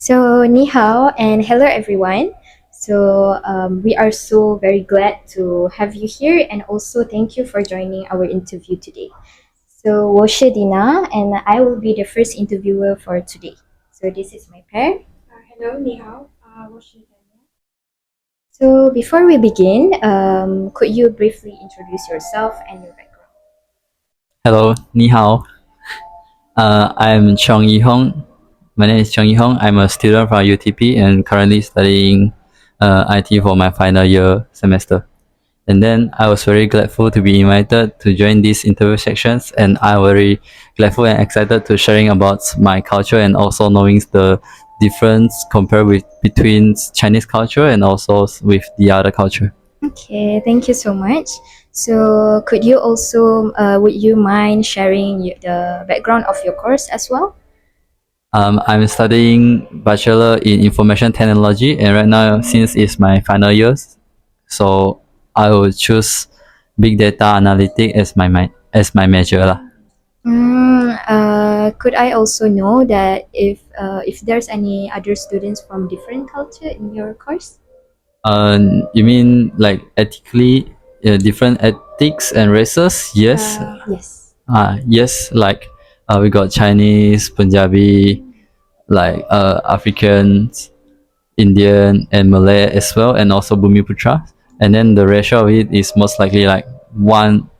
Ni hao and hello everyone. We are so very glad to have you here and also thank you for joining our interview today. 我是 Dina and I will be the first interviewer for today. So this is my pair. Hello, 你好，我是 Dina。So before we begin, could you briefly introduce yourself and your background? Hello, 你好. I'm Chong Yi-hong. My name is Chong Yi-hong. I'm a student from UTP and currently studying IT for my final year semester. And then I was very grateful to be invited to join these interview sections, and I'm very grateful and excited to sharing about my culture and also knowing the difference compared with between Chinese culture and also with the other culture. Okay, thank you so much. So could you also, would you mind sharing the background of your course as well? I'm studying Bachelor in Information Technology, and right now, since it's my final years, so I will choose Big Data Analytics as my major lah. Could I also know that if there's any other students from different culture in your course? You mean like ethically different ethics and races? Yes. Yes. Yes. Like we got Chinese, Punjabi, like Africans, Indian, and Malay as well, and also Bumiputra. And then the ratio of it is most likely like 1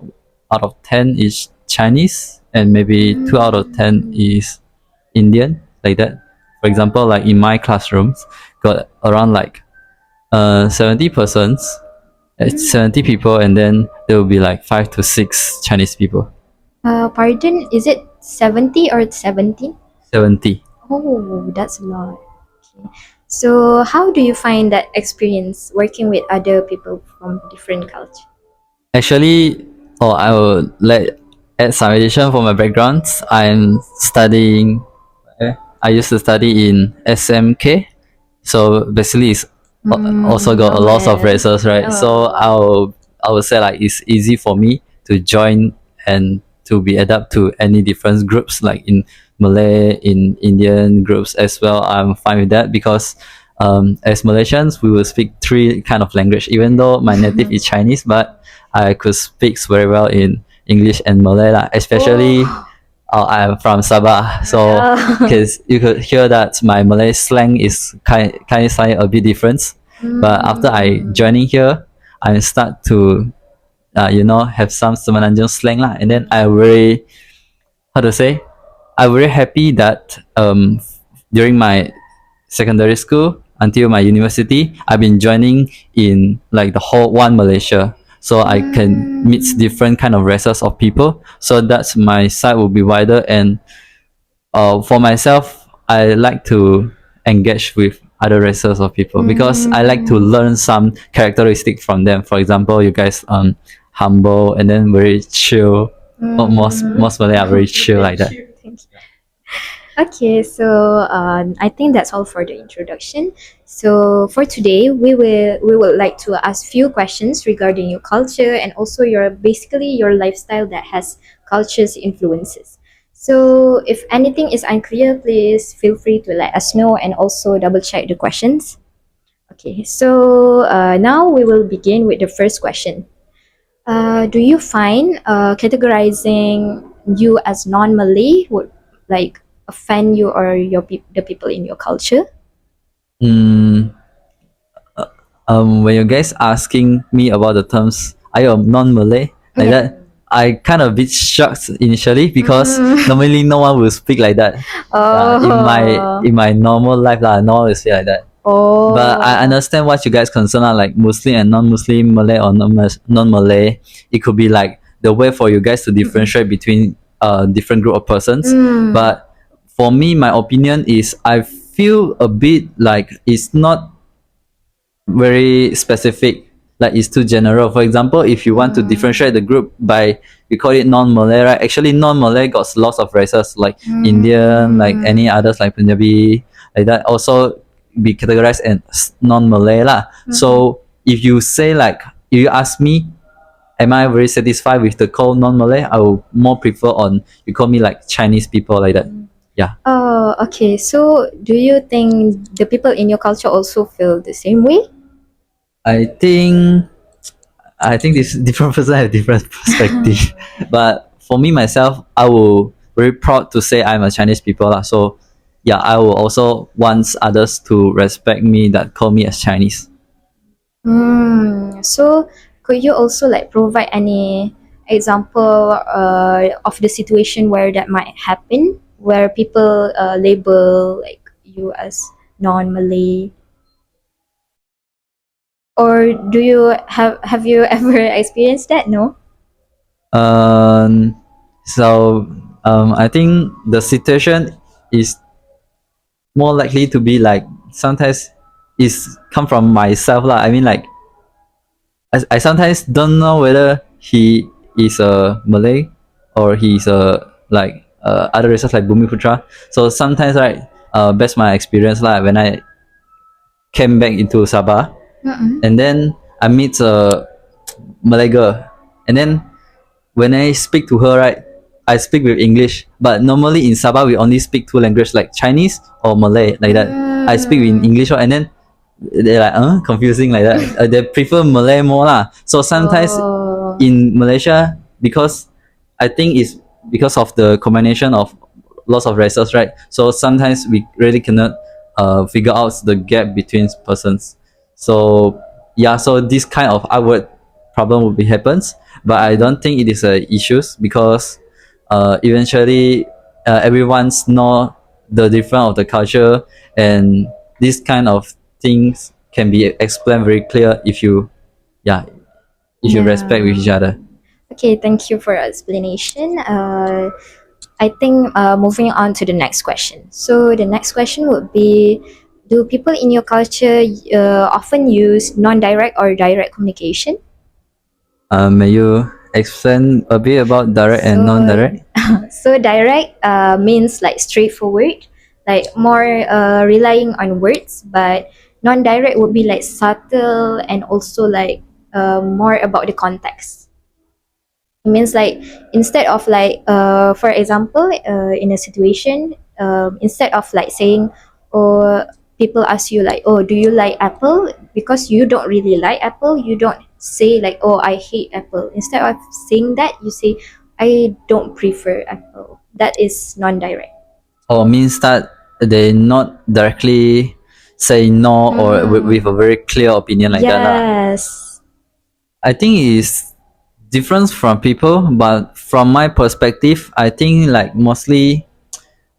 out of 10 is Chinese, and maybe 2 out of 10 is Indian, like that. For example, like in my classrooms, got around like 70 persons, 70 people, and then there will be like 5 to 6 Chinese people. Pardon, is it 70 or 17? 70. Oh, that's a lot. Okay. So how do you find that experience working with other people from different culture? Actually, I will add some addition for my background. I'm studying. I used to study in SMK, so basically it's also got a lot of races, right? So I would say like it's easy for me to join and to be adapt to any different groups, like in Malay, in Indian groups as well. I'm fine with that because as Malaysians we will speak three kind of language. Even though my native is Chinese, but I could speak very well in English and Malay lah. Especially I'm from Sabah, so because you could hear that my Malay slang is kind of a bit different. But after I joining here, I start to have some Semenanjung slang lah, and then I very I'm very happy that during my secondary school until my university, I've been joining in like the whole one Malaysia, so I can meet different kind of races of people. So that's my side will be wider, and for myself, I like to engage with other races of people because I like to learn some characteristic from them. For example, you guys humble and then very chill. Most Malay are very chill like that. Okay, so I think that's all for the introduction. So for today, we would like to ask few questions regarding your culture and also basically your lifestyle that has culture's influences. So if anything is unclear, please feel free to let us know and also double check the questions. Okay, so now we will begin with the first question. Do you find categorizing you as non-Malay would like offend you or the people in your culture? When you guys asking me about the terms, are you non-Malay like that? I kind of a bit shocked initially because normally no one will speak like that. In my normal life no one will speak like that. But I understand what you guys concern are like Muslim and non-Muslim, Malay or non-Malay. It could be like the way for you guys to differentiate between different group of persons. But for me, my opinion is I feel a bit like it's not very specific, like it's too general. For example, if you want to differentiate the group by, we call it non-Malay, right? Actually non-Malay got lots of races like Indian, like any others like Punjabi, like that also be categorized as non-Malay lah. So if you say like, if you ask me, am I very satisfied with the call non-Malay, I will more prefer on you call me like Chinese people like that. Yeah, Oh, okay. So, do you think the people in your culture also feel the same way? I think I think this different person have different perspective. But for me myself, I will very proud to say I'm a Chinese people lah. So yeah, I will also want others to respect me that call me as Chinese. So, could you also like provide any example of the situation where that might happen, where people label like you as non-Malay, or do you have you ever experienced that? No. Um, so I think the situation is more likely to be like sometimes is come from myself lah. I mean like I sometimes don't know whether he is a Malay or he's a like other races like Bumiputra. So sometimes right, based my experience lah, when I came back into Sabah Mm-mm. and then I meet a Malay girl, and then when I speak to her right, I speak with English. But normally in Sabah we only speak two languages like Chinese or Malay like that. I speak in Mm. English and then they're like confusing like that. They prefer Malay more lah. So sometimes Oh. in Malaysia, because I think it's because of the combination of lots of races, right? So sometimes we really cannot figure out the gap between persons. So yeah, so this kind of outward problem will be happens, but I don't think it is a issues because eventually everyone's know the difference of the culture, and this kind of things can be explained very clear if you yeah if you respect with each Yeah. other. Okay, thank you for your explanation. I think moving on to the next question. So the next question would be, do people in your culture often use non-direct or direct communication? May you explain a bit about direct and So, non-direct? so direct means like straightforward, like more relying on words, but non-direct would be like subtle and also like more about the context. It means like instead of like for example in a situation instead of like saying or people ask you like, oh, do you like apple, because you don't really like apple, you don't say like, oh, I hate apple. Instead of saying that, you say, I don't prefer apple. That is non-direct. Or means that they not directly say no or with a very clear opinion like that lah. Yes. I think it's different from people, but from my perspective, I think like mostly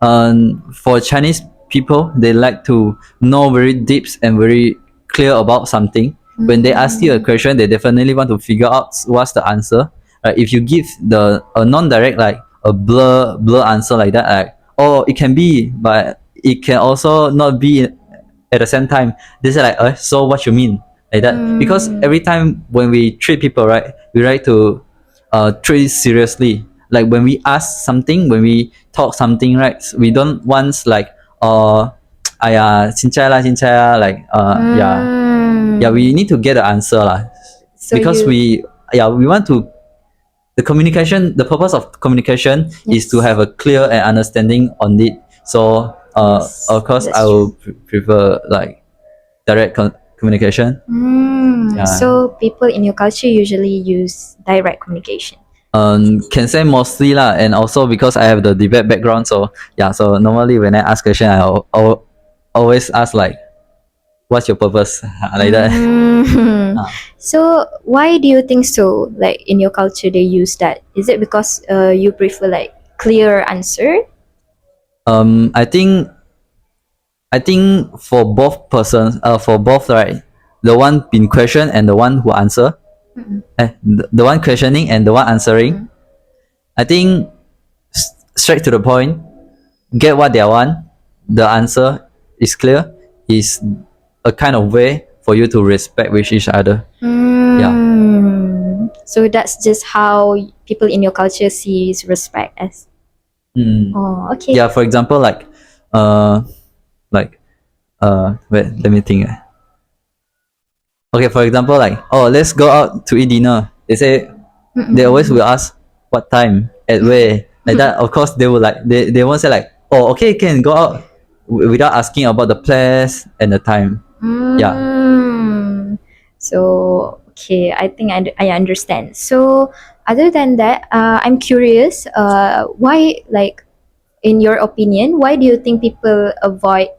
for Chinese people, they like to know very deep and very clear about something. When they ask you a question, they definitely want to figure out what's the answer. Right? If you give the a non-direct like a blur answer like that, like oh it can be, but it can also not be at the same time. They say like, so what you mean like that? Because every time when we treat people right, we like to treat it seriously. Like when we ask something, when we talk something, right? We don't want like cincai lah, like yeah, we need to get the answer lah. So Because you, we want to the communication. The purpose of communication is to yes, have a clear and understanding on it. So yes, of course I that's will true. prefer like direct communication. Yeah. So people in your culture usually use direct communication. Can say mostly lah, and also because I have the debate background, so yeah. So normally when I ask question, I always ask like, "What's your purpose?" like that. So why do you think so? Like in your culture, they use that. Is it because you prefer like clear answer? I think for both persons, for both right, the one being questioned and the one who answer, the one questioning and the one answering, I think straight to the point, get what they want, the answer is clear, is a kind of way for you to respect with each other. Yeah. So that's just how people in your culture sees respect as. Oh, okay. Yeah. For example, uh, like, wait, let me think. Okay, for example, like, oh, let's go out to eat dinner. They say they always will ask what time, at where, like that. Of course, they will like they won't say like oh, okay, can go out without asking about the place and the time. Yeah. Mm. So okay, I think I understand. So other than that, I'm curious. Why, like, in your opinion, why do you think people avoid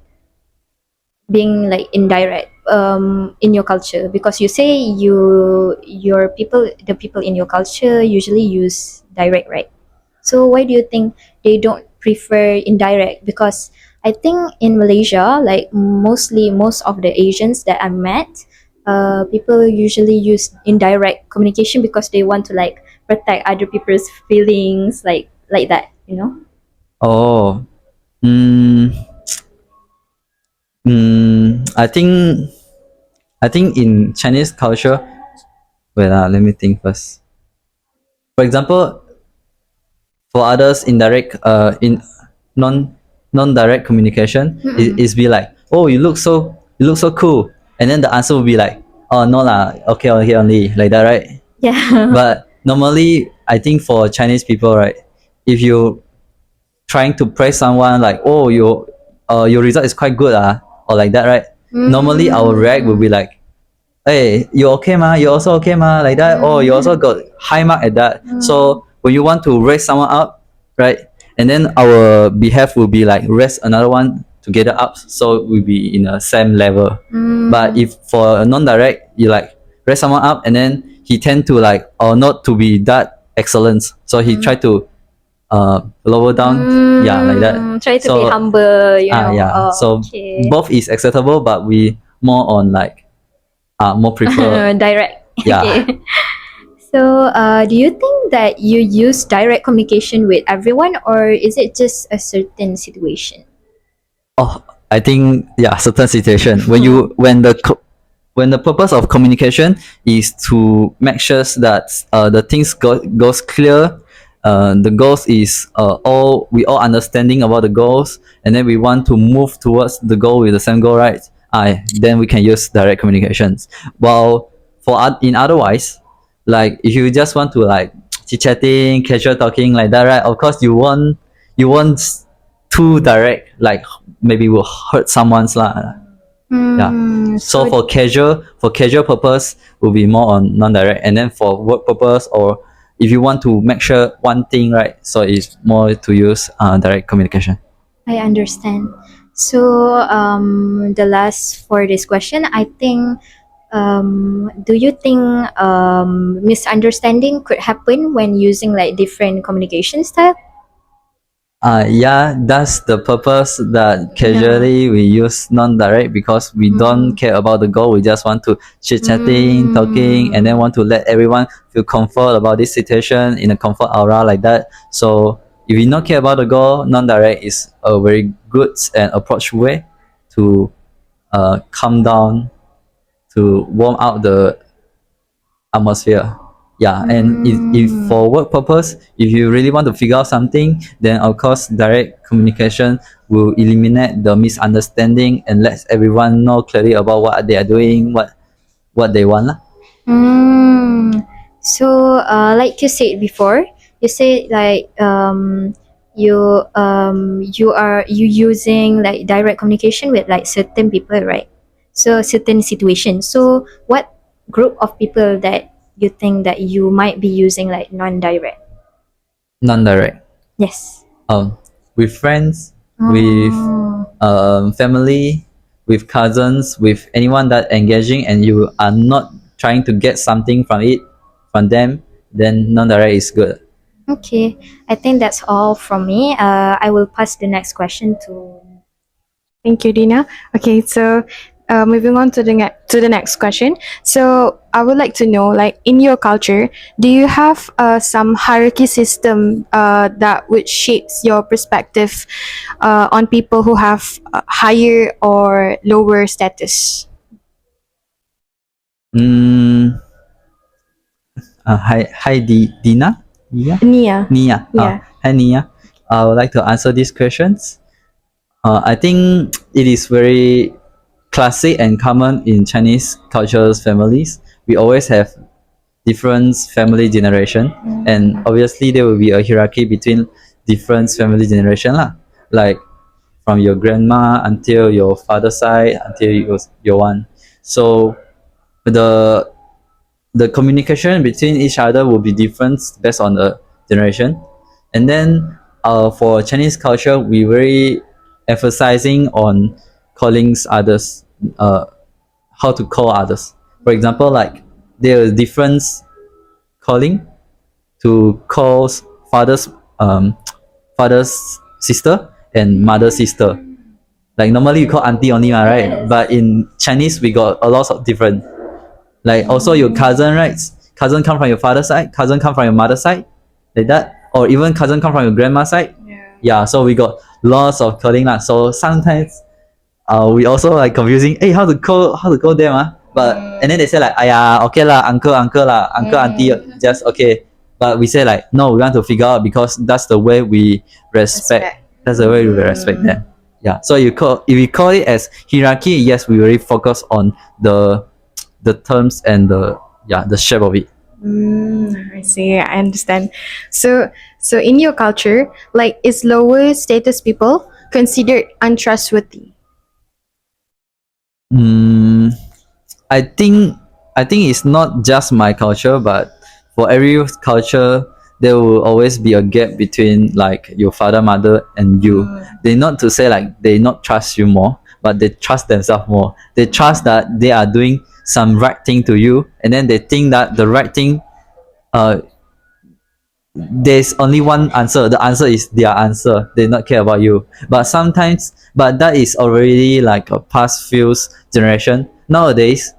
being like indirect in your culture? Because you say your people, the people in your culture usually use direct, right? So why do you think they don't prefer indirect? Because I think in Malaysia, like mostly most of the Asians that I met, people usually use indirect communication because they want to like protect other people's feelings, like that, you know. Oh. Mm, I think in Chinese culture, wait, let me think first. For example, for others, indirect in non-direct communication is be like, oh, you look so cool, and then the answer will be like, oh, no lah, okay, okay only, like that, right? Yeah. But normally, I think for Chinese people, right, if you trying to praise someone like, oh, your result is quite good, or like that, right? Normally our react will be like, hey, you okay ma? You also okay ma? Like that. Oh, you also got high mark at that. So when you want to raise someone up, right? And then our behalf will be like raise another one together up, so we'll be in a same level. But if for a non-direct, you like raise someone up, and then he tend to like, or not to be that excellent, so he try to lower down, yeah, like that. Try to be So humble, you know. yeah, Oh, so okay. both is acceptable, but we more on like more prefer. Direct. Yeah. Okay. So, do you think that you use direct communication with everyone, or is it just a certain situation? Oh, I think yeah, certain situation when the purpose of communication is to make sure that the things goes clear. The goals is all we all understanding about the goals, and then we want to move towards the goal with the same goal, right? Then we can use direct communications. While in otherwise, like if you just want to like chit chatting, casual talking like that, right? Of course, you want too direct, like maybe will hurt someone's lah. Yeah. So So, for casual purpose will be more on non-direct, and then for work purpose or if you want to make sure one thing right, so it's more to use direct communication. I understand. So, the last for this question, I think, do you think misunderstanding could happen when using like different communication style? Yeah, that's the purpose that casually we use non-direct, because we don't care about the goal. We just want to chit-chatting, talking, and then want to let everyone feel comfort about this situation in a comfort aura like that. So if you not care about the goal, non-direct is a very good and approach way to calm down, to warm out the atmosphere. Yeah, and if for work purpose, if you really want to figure out something, then of course direct communication will eliminate the misunderstanding and let everyone know clearly about what they are doing, what they want lah. Mm. So, like you said before, you said like you using like direct communication with like certain people, right? So certain situations. So what group of people that you think that you might be using like non-direct? Non-direct, Yes. with friends, with family, with cousins, with anyone that engaging and you are not trying to get something from it, from them, then non-direct is good. Okay, I think that's all from me. I will pass the next question to. Thank you, Dina. Okay, so moving on to the next question. So I would like to know, like in your culture, do you have some hierarchy system that which shapes your perspective on people who have higher or lower status? Mm, hi, Dina. Yeah. Nia. Nia. Yeah. Hi, Nia. I would like to answer these questions. I think it is very classic and common in Chinese cultures families. We always have different family generation, and obviously there will be a hierarchy between different family generation lah. like from your grandma until your father's side until your one. So the the communication between each other will be different based on the generation. And then for Chinese culture, we very emphasizing on calling others, how to call others. For example, like there is different calling to call father's um, father's sister and mother's sister. Like normally you call auntie only, right? But in Chinese we got a lot of different. Like also your cousin, right? Cousin come from your father's side, cousin come from your mother's side, like that, or even cousin come from your grandma's side. Yeah, so we got lots of calling lah. So sometimes we also like confusing. Hey, how to call them But and then they say like, "Aya, okay lah, uncle lah, uncle auntie, just okay." But we say like, no, we want to figure out because that's the way we respect. That's the way we respect them. Yeah. So you call if we call it as hierarchy, yes, we really focus on the terms and the shape of it. I see. I understand. So in your culture, like, is lower status people considered untrustworthy? Mm, I think it's not just my culture, but for every culture, there will always be a gap between like your father, mother, and you. They not to say like they not trust you more, but they trust themselves more. They trust that they are doing some right thing to you, and then they think that the right thing, uh, there's only one answer. The answer is their answer. They not care about you. But sometimes, but that is already like a past few generation. Nowadays,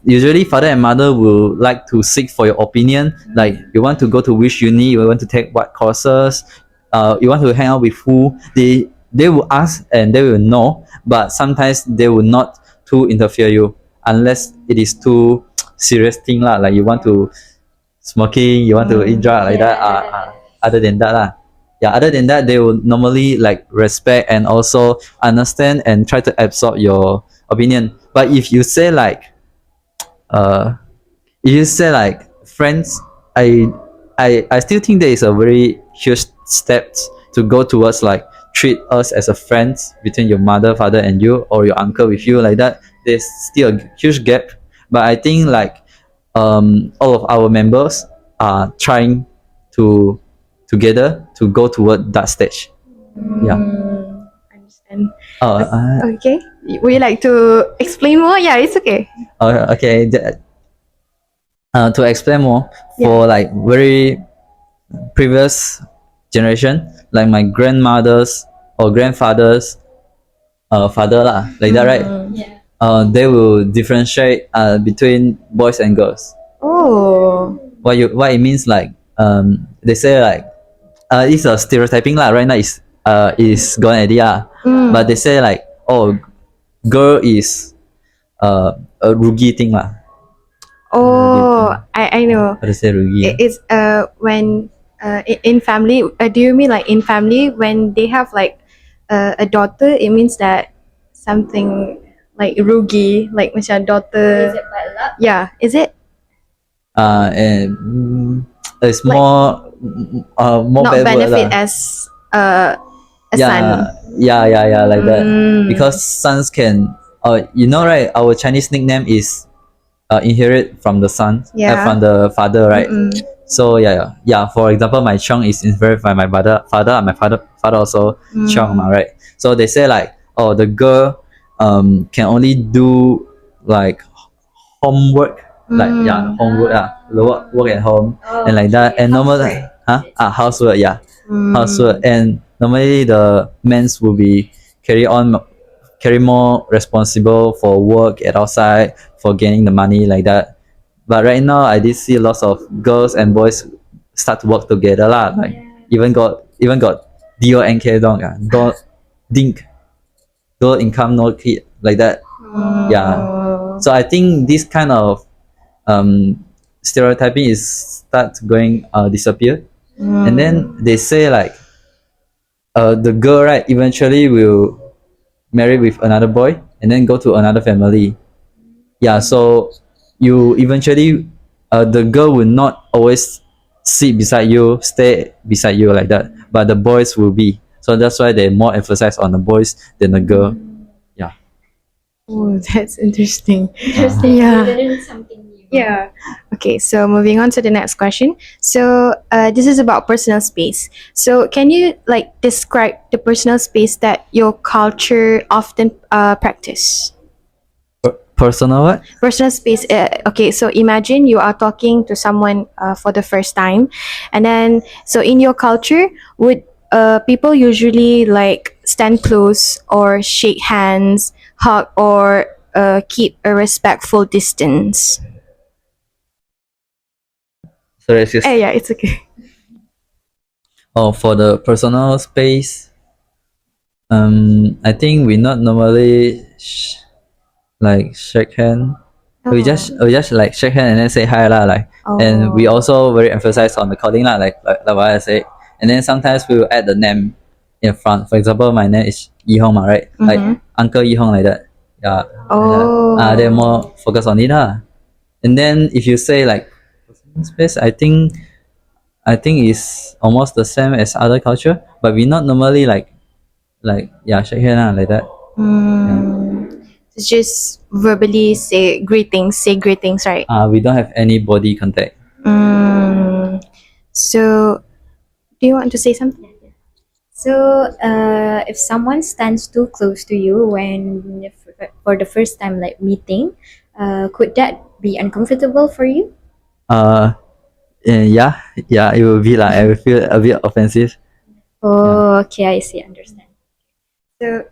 usually father and mother will like to seek for your opinion, like you want to go to which uni, you want to take what courses, you want to hang out with who. They will ask and they will know, but sometimes they will not to interfere you unless it is too serious thing lah, like you want to smoking, you want to eat drug like that. Other than that lah, yeah, other than that they will normally like respect and also understand and try to absorb your opinion. But if you say like uh if you say like friends, I still think there is a very huge step to go towards like treat us as a friends between your mother, father, and you, or your uncle with you, like that. There's still a huge gap, but I think like all of our members are trying to together to go toward that stage. Yeah. Understand. uh, Okay. Would you like to explain more? Yeah, it's okay. okay. To explain more, for like very previous generation, like my grandmothers or grandfathers father lah, like that, right? They will differentiate between boys and girls. Oh. What it means, like they say like it's a stereotyping lah. Right now is gone already but they say like, oh, girl is a rugi thing lah. Oh, I know. How to say rugi? It's when in family. Do you mean like in family when they have like a daughter? It means that something like rugi, like macam daughter. Is it bad luck? Yeah, is it And it's Like, more not bad word benefit lah. as a son? Yeah, like that. Because sons can, you know, right? Our Chinese nickname is inherit from the son, from the father, right? So yeah. For example, my Chong is inherited by my father, and my father also Chong, right? So they say like, oh, the girl can only do like homework, like homework, the work at home, and like that, and normally housework, housework, and normally the men's will be carry more responsible for work at outside, for gaining the money, like that. But right now I did see lots of girls and boys start to work together lah, like even got DONK dong, don't dink, no income no kid, like that. So I think this kind of stereotyping is start going disappear. And then they say like the girl, right, eventually will marry with another boy and then go to another family. So you eventually the girl will not always sit beside you, stay beside you, like that, but the boys will be So that's why they more emphasize on the boys than the girl. Yeah. Oh, that's interesting. Interesting. Yeah. We learned something new. Yeah. Okay, so moving on to the next question. So, this is about personal space. So, can you like describe the personal space that your culture often practice? Personal what? Personal space. Okay, so imagine you are talking to someone for the first time, and then so in your culture, would people usually like stand close or shake hands, hug, or keep a respectful distance? Sorry, excuse. Yeah, it's okay. Oh, for the personal space, I think we not normally like shake hand. We just like shake hand and then say hi lah, like. And we Oh. also very emphasize on the calling lah, like what I say. And then sometimes we will add the name in front. For example, my name is Yi Hong, right? Like Uncle Yi Hong like that. Yeah. Oh. They're more focused on it lah. And then if you say like personal space, I think is almost the same as other culture, but we not normally like yeah shake hand lah, like that. It's just verbally say greetings, right? We don't have any body contact. So, do you want to say something? So, if someone stands too close to you when for the first time, like meeting, could that be uncomfortable for you? Yeah, it will be like I will feel a bit offensive. Oh, okay, I see, understand. So,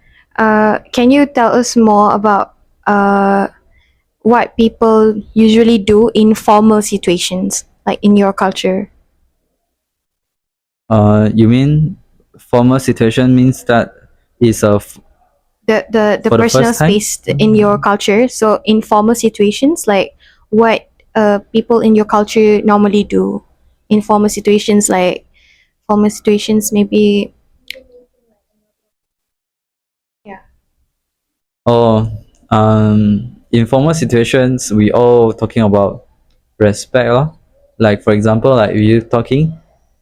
can you tell us more about what people usually do in formal situations, like in your culture? You mean formal situation means that is a The For the personal first time? space in your culture. So, in formal situations, like what people in your culture normally do in formal situations, like formal situations, maybe. Yeah. oh in formal situations we all talking about respect lor. Like for example, like if you talking,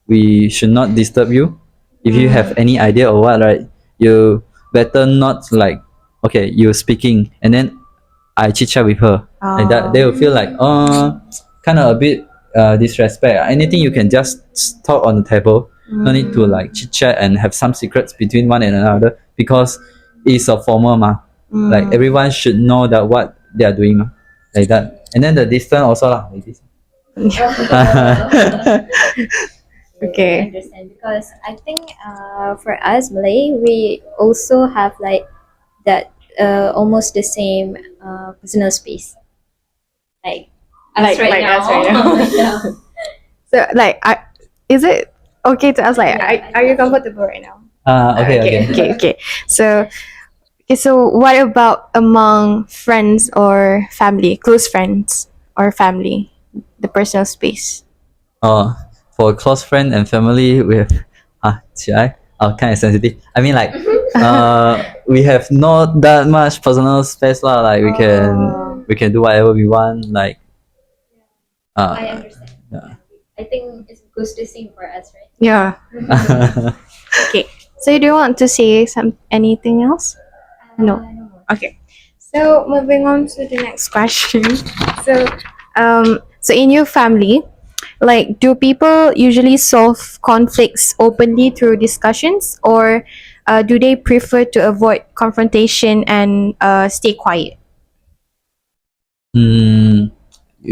we should not disturb you. If you have any idea or what, right, you better not like okay you speaking and then I chit chat with her like that. They will feel like kind of a bit disrespect. Anything you can just talk on the table. No need to like chit chat and have some secrets between one and another because it's a formal ma. Like everyone should know that what they are doing ma. Like that. And then the distance also lah, like this. I Okay. understand because I think for us Malay, we also have like that almost the same personal space. Like us right Like now. us right now. Yeah. So, like, is it okay to ask, like, are you comfortable right now? Okay. Okay. So, okay, so what about among friends or family, close friends or family, the personal space? For close friend and family, we have should I? Kind of sensitive. I mean, like, we have not that much personal space lah. Like we can do whatever we want. Like, I understand. yeah. I think it goes the same for us, right? Yeah. Okay. So, do you want to say anything else? No. Okay. So moving on to the next question. So in your family, like, do people usually solve conflicts openly through discussions, or do they prefer to avoid confrontation and stay quiet? You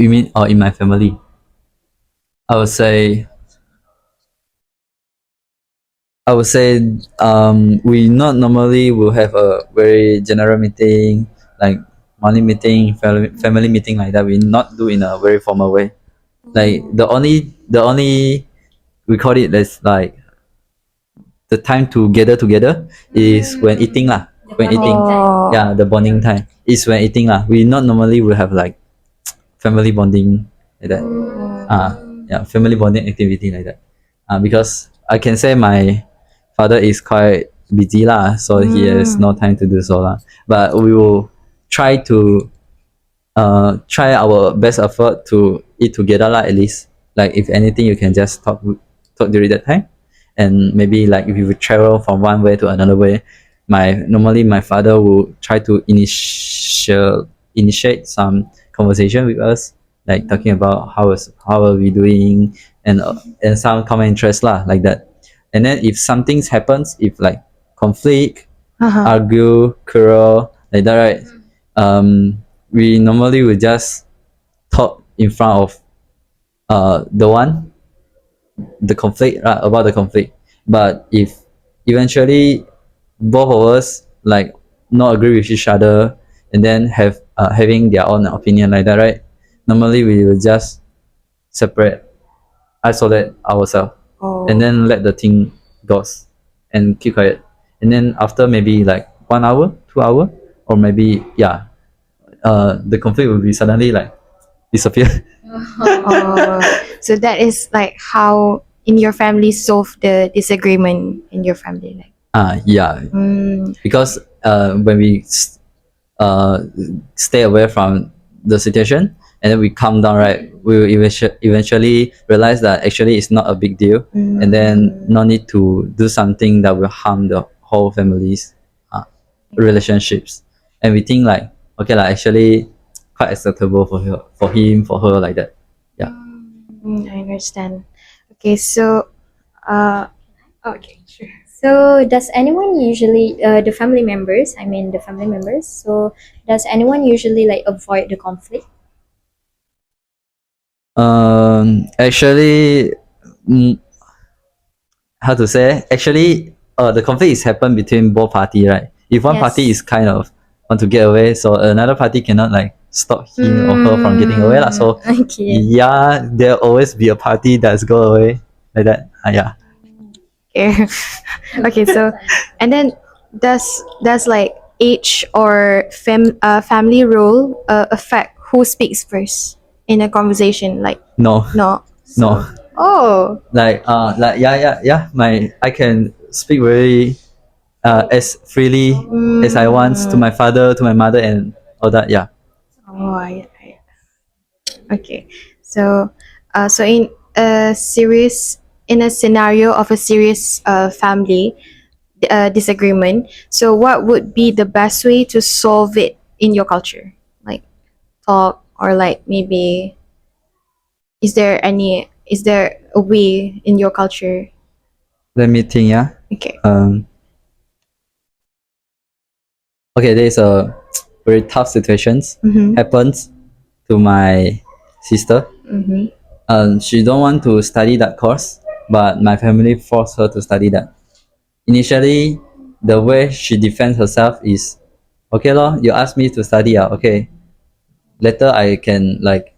mean in my family? I would say we not normally will have a very general meeting like money meeting, family meeting like that. We not do in a very formal way. Like the only we call it as like the time to gather together is when eating lah. When eating, Oh. yeah, the bonding time is when eating lah. We not normally will have like family bonding like that. Yeah, family bonding activity like that. Because I can say my father is quite busy lah, so he has no time to do so lah. But we will try to try our best effort to eat together lah at least. Like if anything, you can just talk during that time. and maybe like if we would travel from one way to another way, my father will try to initiate some conversation with us, like talking about how are we doing, and some common interest lah, like that. And then if something happens, if like conflict, Uh-huh. argue, quarrel, like that, right? We normally will just talk in front of the conflict, about the conflict. But if eventually both of us like not agree with each other, and then having their own opinion, like that, right? Normally we will just separate, isolate ourselves, Oh. and then let the thing goes and keep quiet. And then after maybe like 1 hour, 2 hour, or maybe the conflict will be suddenly like disappear. Oh, so that is like how in your family solve the disagreement in your family, like. Yeah, because when we stay away from the situation, and then we calm down, right, we will eventually realize that actually it's not a big deal, and then no need to do something that will harm the whole family's relationships. And we think like, okay, like actually quite acceptable for her, for him, for her, like that. Yeah. I understand. Okay, so okay, sure. So does anyone usually the family members, so does anyone usually like avoid the conflict? Actually, mm, how to say? Actually, the conflict is happen between both party, right? If one party is kind of want to get away, so another party cannot like stop him or her from getting away, lah. So Okay. yeah, there'll always be a party that's go away, like that. Yeah. Okay. Okay, so and then does like age or family role affect who speaks first in a conversation? Like No, no. no. Oh. Like yeah. I can speak very as freely as I want to my father, to my mother, and all that. Yeah. Oh, okay. So, so in a scenario of a serious family disagreement, so what would be the best way to solve it in your culture? Like talk, or like maybe is there a way in your culture? Let me think. Yeah. Okay. Okay, there's a very tough situations Mm-hmm. happens to my sister. Mm-hmm. She don't want to study that course, but my family forced her to study that. Initially, the way she defends herself is, okay lor, you ask me to study, okay. Later I can like,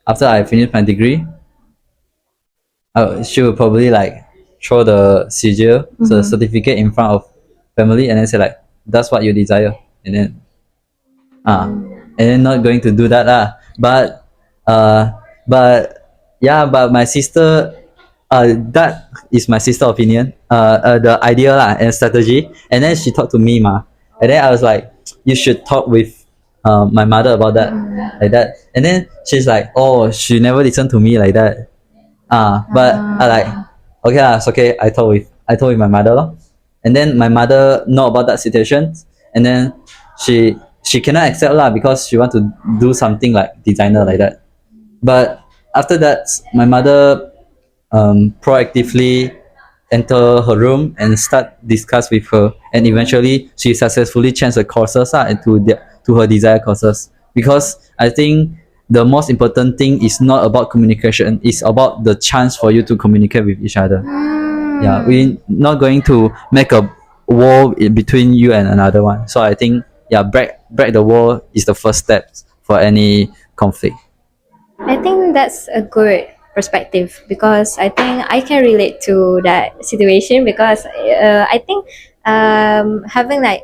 after I finish my degree, she will probably like throw the CGL, so the certificate in front of family, and then say like, that's what you desire, and then not going to do that but uh but yeah, but my sister, that is my sister opinion, the idea and strategy, and then she talked to me and then I was like, you should talk with my mother about that, like that. And then she's like, oh, she never listened to me, like that. But I like, okay it's okay, I told with my mother lor. And then my mother know about that situation, and then she cannot accept because she want to do something like designer, like that. But after that, my mother proactively enter her room and start discuss with her, and eventually she successfully changed the courses to her desired courses. Because I think the most important thing is not about communication, it's about the chance for you to communicate with each other. Yeah, we not going to make a wall in between you and another one. So I think, yeah, break the wall is the first step for any conflict. I think that's a good perspective because I think I can relate to that situation because I think having like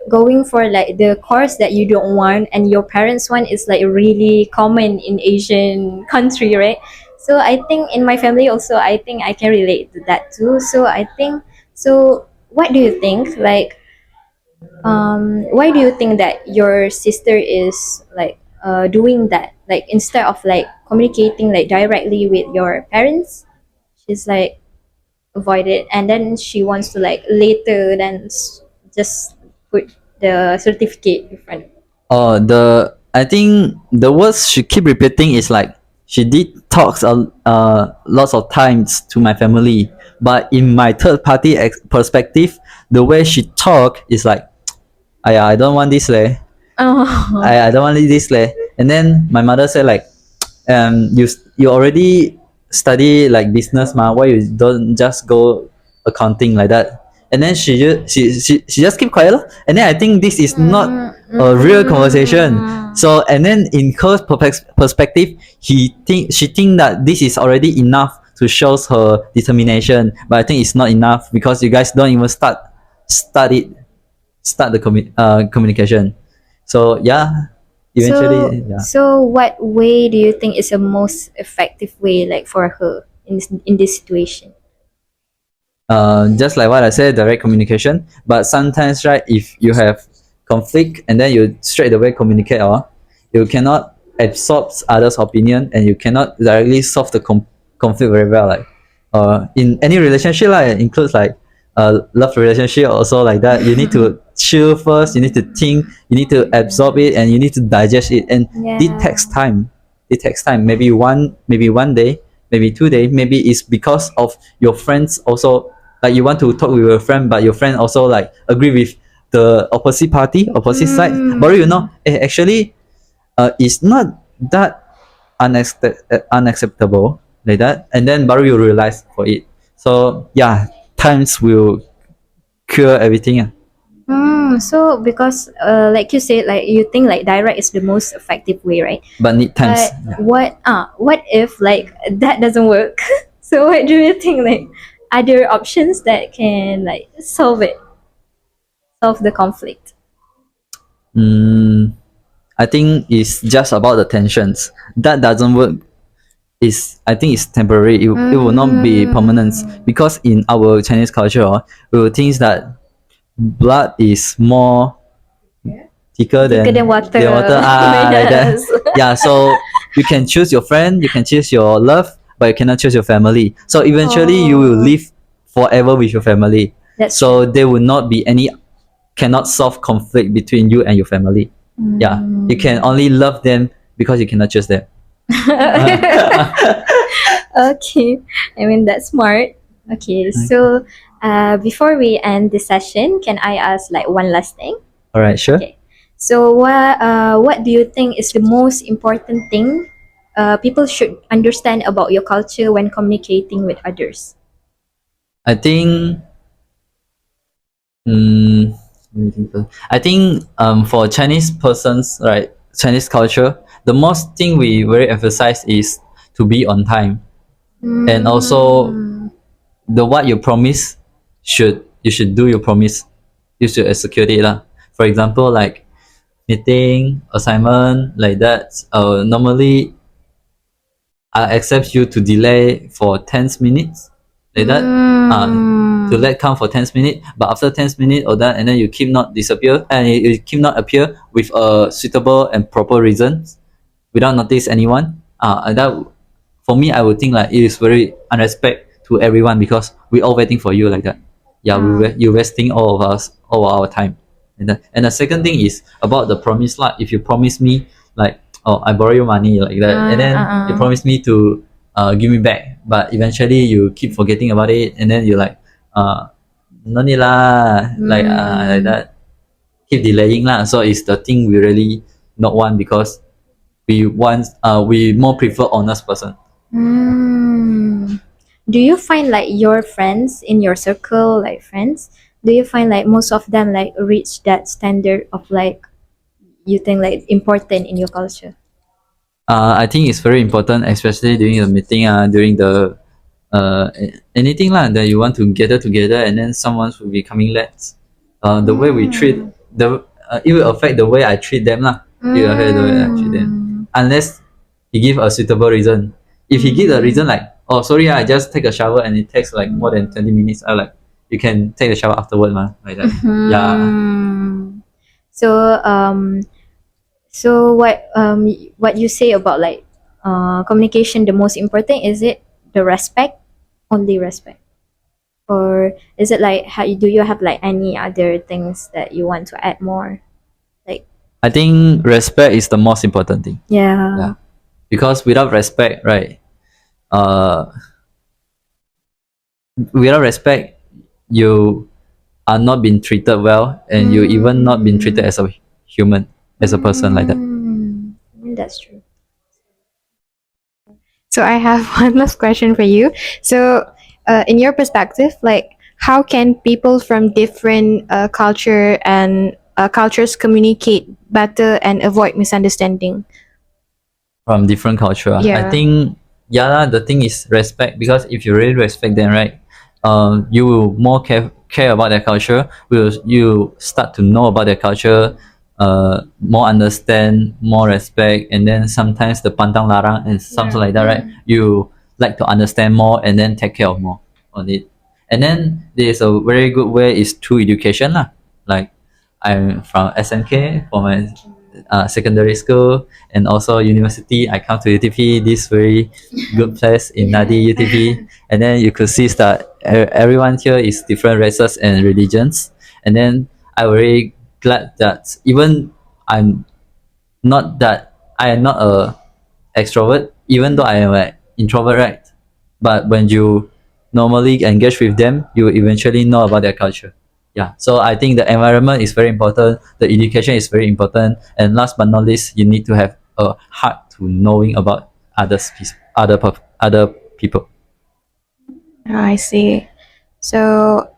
going for like the course that you don't want and your parents want is like really common in Asian country, right? So I think in my family also I think I can relate to that too. So I think so. What do you think? Like why do you think that your sister is like doing that, like instead of like communicating like directly with your parents, she's like avoid it, and then she wants to like later then just put the certificate in front. Oh, the I think the words she keep repeating is like she did talks lots of times to my family, but in my third party perspective, the way she talk is like, I don't want this leh. Oh. I don't want this leh. And then my mother said like, you already study like business ma, why you don't just go accounting like that? And then she just keep quiet lor. And then I think this is not a real conversation. So and then in her perspective, she think that this is already enough to shows her determination, but I think it's not enough because you guys don't even start it start the communication. So yeah, So, eventually yeah. so what way do you think is the most effective way, like for her in this situation? Just like what I said, direct communication. But sometimes, right, if you have conflict and then you straight away communicate, or you cannot absorb others' opinion and you cannot directly solve the conflict very well. Like, in any relationship, like includes like love relationship, also like that. You need to chill first. You need to think. You need to absorb it, and you need to digest it. And it Yeah. takes time. It takes time. Maybe one day, maybe 2 days. Maybe it's because of your friends also, like you want to talk with your friend but your friend also like agree with the opposite side, but you know actually it's not that unacceptable like that, and then baru you realize for it. So yeah, times will cure everything. So because like you said, like you think like direct is the most effective way, right? But need times, But yeah. what if like that doesn't work? So what do you think like other options that can like solve the conflict? I think it's just about the tensions that doesn't work. Is I think it's temporary. It will not be permanent because in our Chinese culture, we will think that blood is more thicker Thicker than than water. water. Like that. Yes. Yeah, so you can choose your friend, you can choose your love, but you cannot choose your family. So eventually, you will Oh, live forever with your family. that's So true. there will not be any cannot solve conflict between you and your family. Yeah, you can only love them because you cannot choose them. Okay, I mean that's smart. Okay, so before we end the session, can I ask like one last thing? All right, sure. Okay, so what do you think is the most important thing people should understand about your culture when communicating with others? I think Mm, let me think first. I think for Chinese persons, right, Chinese culture, the most thing we very emphasize is to be on time, and also Mm. the what you promise you should do your promise, you should execute it lah. For example, like meeting assignment like that. Normally I accept you to delay for 10 minutes like that. To let come for 10 minutes, but after 10 minutes or that, and then you keep not disappear and you keep not appear with a suitable and proper reason without notice anyone. That for me, I would think like it is very unrespect to everyone because we all waiting for you like that. Yeah, you wasting all of us all our time. And the second thing is about the promise. Like if you promise me like, oh, I borrow you money like that, and then you promise me to give me back, but eventually you keep forgetting about it, and then you like no need lah, like that, keep delaying lah. So it's the thing we really not want because we more prefer honest person. Mm. Do you find like your friends in your circle, like friends, do you find like most of them like reach that standard of like you think like important in your culture? I think it's very important, especially during the meeting, during the anything lah that you want to gather together, and then someone will be coming late. The way we treat the it will affect the way I treat them lah. It will affect the way I treat them, unless he give a suitable reason. If he give a reason like, oh sorry, I just take a shower and it takes like more than 20 minutes, I like you can take the shower afterward, man, like that. Yeah. Hmm. So what you say about like communication the most important, is it the respect, only respect? or is it like do you have like any other things that you want to add more? Like I think respect is the most important thing. yeah. Yeah, because without respect, right? Uh, without respect, you are not being treated well, and you even not being treated as a human, as a person like that. That's true. So I have one last question for you. So, in your perspective, like how can people from different culture and cultures communicate better and avoid misunderstanding? From different culture. I Yeah. think yeah lah, the thing is respect, because if you really respect them, right, you will more care about their culture. Will you start to know about their culture, more understand, more respect, and then sometimes the pantang larang and something like that, right? You like to understand more and then take care of more on it. And then there's a very good way is through education lah. Like I'm from SMK for my secondary school and also university. I come to UTP, this very good place in Nadi UTP, and then you could see that everyone here is different races and religions. And then I'm very glad that even I'm not that I am not a extrovert, even though I am an introvert, right? But when you normally engage with them, you eventually know about their culture. Yeah. So I think the environment is very important. The education is very important. And last but not least, you need to have a heart to knowing about other people. I see. So,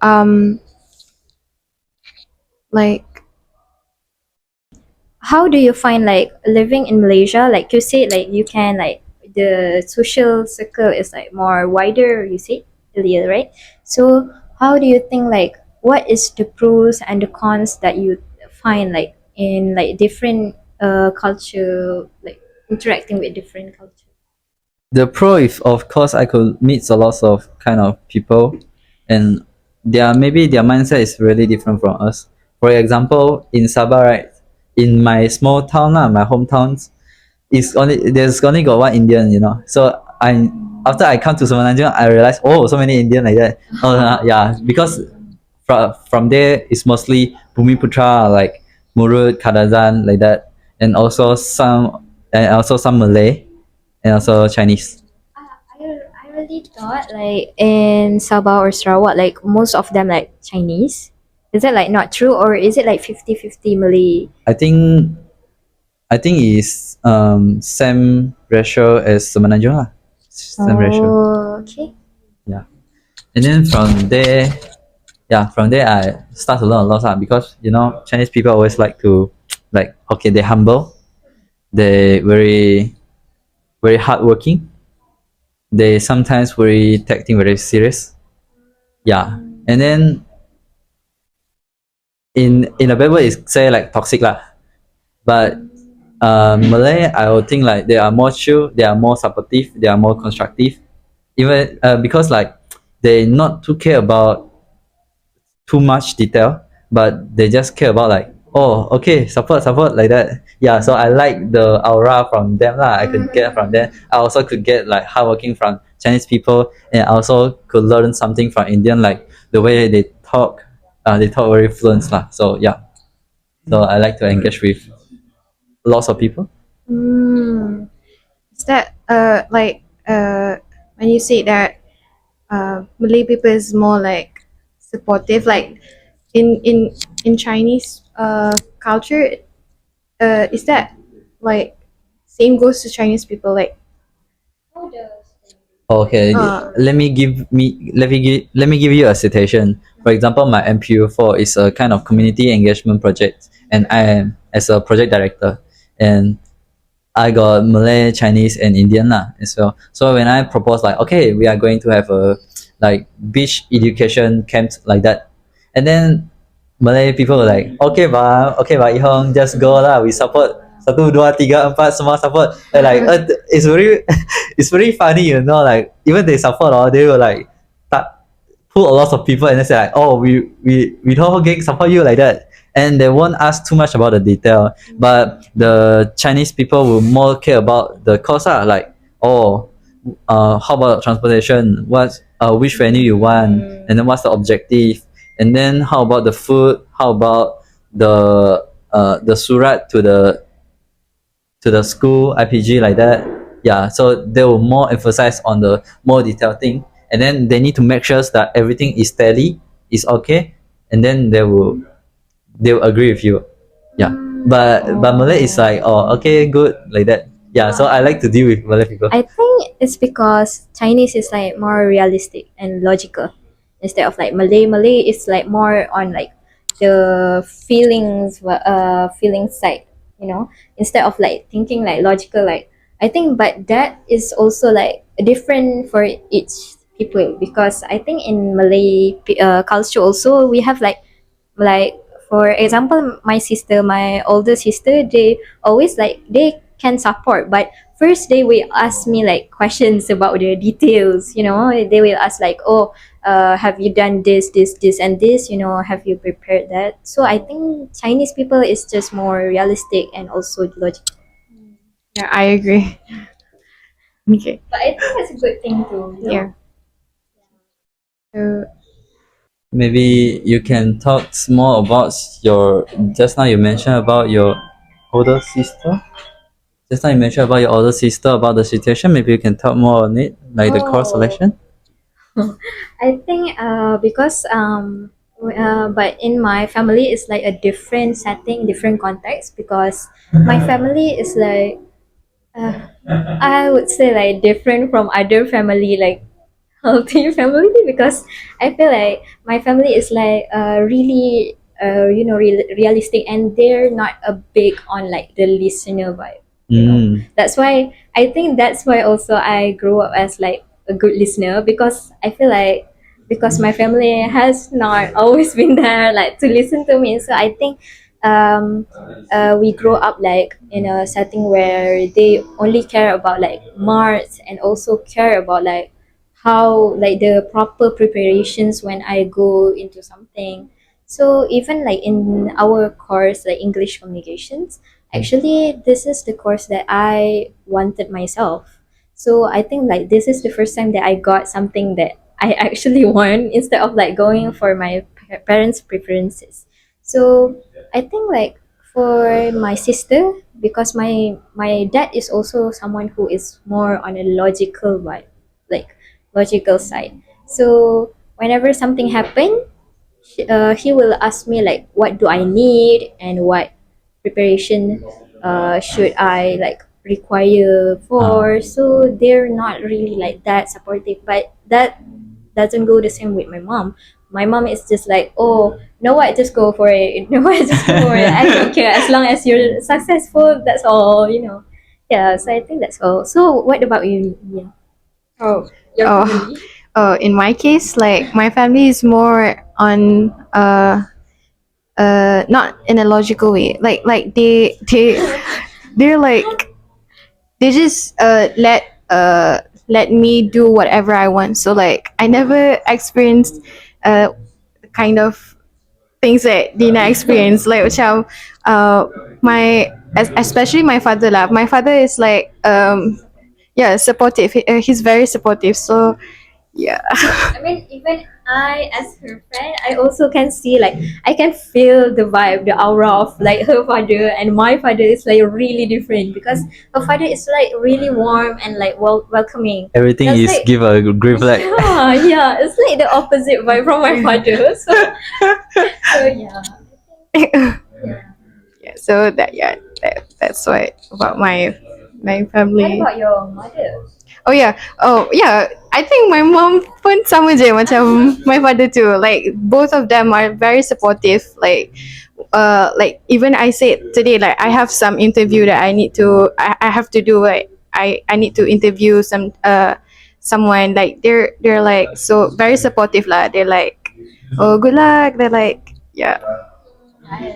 like, How do you find like living in Malaysia? Like you said, like you can like the social circle is like more wider. You said earlier, right? So how do you think like what is the pros and the cons that you find like in like different culture, like interacting with different culture? The pro is of course I could meet a lot of kind of people, and maybe their mindset is really different from us. For example, in Sabah, right, in my small town lah, my hometown, there's only got one Indian, So after I come to Semenanjung, I realized, oh, so many Indian like that. Oh yeah, because from there it's mostly Bumiputra, like Murut, Kadazan, like that, and also some Malay and also Chinese. I really thought like in Sabah or Sarawak, like most of them like Chinese. Is that like not true or is it like 50-50 Malay? I think it's same ratio as Semenanjung lah. Same ratio. Oh, okay. Yeah. And then from there I start to learn a lot lah, because Chinese people always like to like, okay, they're humble, they very very hardworking, they sometimes very take things very serious. Yeah. And then in a bad way it's say like toxic lah. But Malay, I would think like they are more chill, they are more supportive, they are more constructive. Even because like they not too care about too much detail, but they just care about like, oh, okay, support like that. Yeah, so I like the aura from them lah. I could get from them. I also could get like hardworking from Chinese people, and I also could learn something from Indian, like the way they talk. They talk very fluent lah. So yeah, so I like to engage with lots of people. mm, is that like when you say that Malay people is more like supportive, like in Chinese culture, is that like same goes to Chinese people, like Okay, let me give you a citation. For example, my MPU4 is a kind of community engagement project, and I am as a project director, and I got Malay, Chinese, and Indian lah as well. So when I proposed like, okay, we are going to have a like beach education camp like that, and then Malay people were like, okay ba, Ihong, just go lah. We support satu dua tiga empat semua support. And like it's very it's very funny, like even they support they will like pull a lot of people and then say like, oh, we whole gang support you like that, and they won't ask too much about the detail. But the Chinese people will more care about the cost like, oh, how about transportation, which venue you want, and then what's the objective, and then how about the food, how about the surat to the school IPG, like that. Yeah, so they will more emphasize on the more detailed thing, and then they need to make sure that everything is tally, is okay, and then they will agree with you. Yeah, but Malay is like, oh, okay, good, like that. Yeah, so I like to deal with Malay people. I think it's because Chinese is like more realistic and logical instead of like Malay. Malay is like more on like the feeling side, you know, instead of like thinking like logical. Like I think, but that is also like different for each people because I think in Malay culture also we have like for example my older sister, they always like they can support, but first they will ask me like questions about the details, you know, they will ask like, oh, have you done this and this, you know, have you prepared that. So I think Chinese people is just more realistic and also logical, Yeah, I agree. Okay. but I think that's a good thing too, you know? Yeah. So Maybe you can talk more about your. Just now you mentioned about your older sister. Just now you mentioned about your older sister, about the situation. Maybe you can talk more on it, like the cross Oh, selection. I think because but in my family it's like a different setting, different context because my family is like I would say like different from other family like healthy family because I feel like my family is like really realistic and they're not a big on like the listener vibe, you know. Mm. That's why I think that's why also I grew up as like a good listener because I feel like because my family has not always been there like to listen to me, so I think um we grow up like in a setting where they only care about like marks and also care about like how like the proper preparations when I go into something. So even like in our course like English communications, actually this is the course that I wanted myself. So I think like this is the first time that I got something that I actually want instead of like going for my parents' preferences. So I think like for my sister, because my dad is also someone who is more on a logical vibe, like logical side. So whenever something happen, he will ask me like what do I need and what preparation should I like require for. So they're not really like that supportive, but that doesn't go the same with my mom. My mom is just like, oh, know what, just go for it. You know what, just go for it. I don't care as long as you're successful. That's all, you know. Yeah, so I think that's all. So what about you? Yeah. Oh, your oh, family. oh, in my case, like my family is more on not in a logical way. Like they're like they just let me do whatever I want. So like I never experienced the kind of things that Dina experienced. Like macam my especially my father lah. My father is like yeah, supportive. He's very supportive. So yeah. I mean, even I, as her friend, I also can see like I can feel the vibe, the aura of like her father and my father is like really different because her father is like really warm and like welcoming. Everything That's is like give a green flag. yeah, yeah, it's like the opposite vibe from my father. So yeah, Yeah. yeah. So that's why about my What family. about your mother? Oh yeah. Oh yeah. I think my mom pun sama je macam my father too. Like both of them are very supportive. Like even I said today, like I have some interview that I have to do. Like I need to interview someone. Like they're like so very supportive lah. They're like, oh, good luck. They're like, yeah,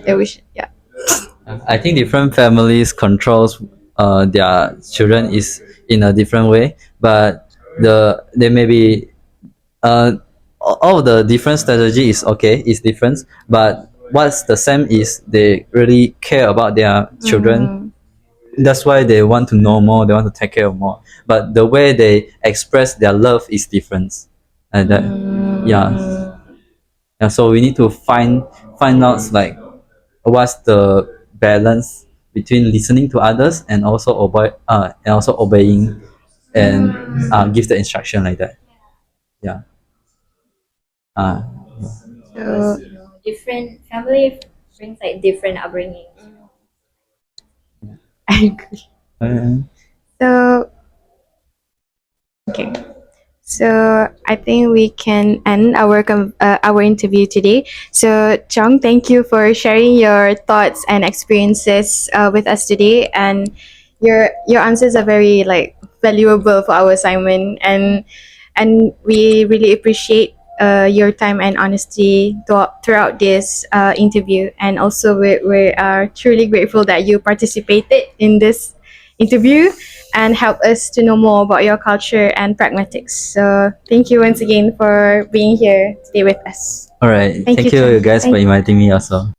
they wish, yeah. I think different families controls their children is in a different way, but they may be uh all the different strategy is okay, is different, but what's the same is they really care about their children. Mm, That's why they want to know more, they want to take care of more, but the way they express their love is different. and that yeah yeah. So we need to find out like what's the balance between listening to others and also obeying and give the instruction like that. Yeah. Uh, Because So different family brings like different upbringing. I agree. uh, So okay. So I think we can end our interview today. So Chong, thank you for sharing your thoughts and experiences with us today, and your answers are very like valuable for our assignment, and we really appreciate your time and honesty throughout this interview, and also we are truly grateful that you participated in this interview and help us to know more about your culture and pragmatics. So thank you once again for being here today with us. all right. Thank you, Thank you, Chang. guys, for inviting me also.